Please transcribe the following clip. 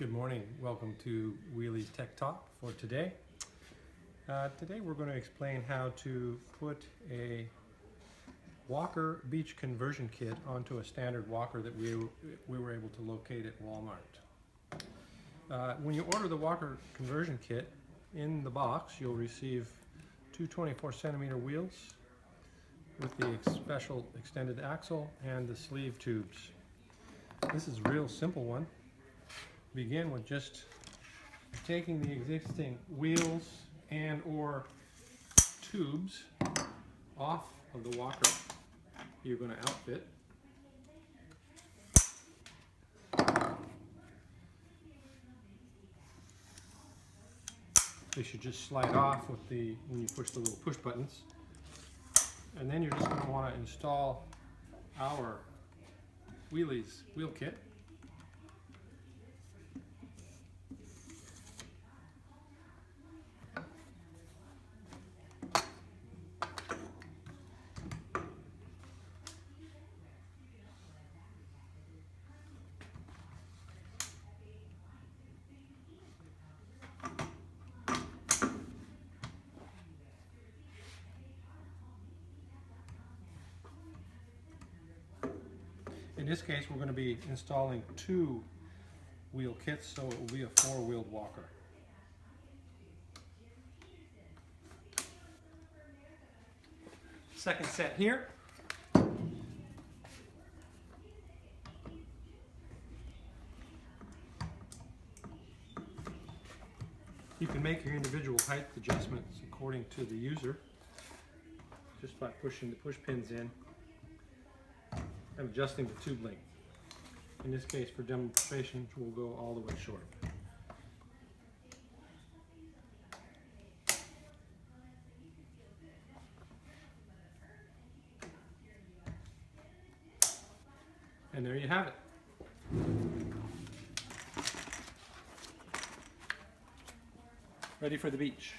Good morning. Welcome to Wheelie's Tech Talk for today. Today we're going to explain how to put a walker beach conversion kit onto a standard walker that we were able to locate at Walmart. When you order the walker conversion kit, in the box you'll receive two 24-centimeter wheels with the special extended axle and the sleeve tubes. This is a real simple one. Begin with just taking the existing wheels and or tubes off of the walker you're going to outfit. They should just slide off with when you push the little push buttons. And then you're just going to want to install our Wheelie's wheel kit. In this case, we're going to be installing two wheel kits, so it will be a four-wheeled walker. Second set here. You can make your individual height adjustments according to the user, just by pushing the push pins in and adjusting the tube length. In this case, for demonstration, we'll go all the way short. And there you have it. Ready for the beach.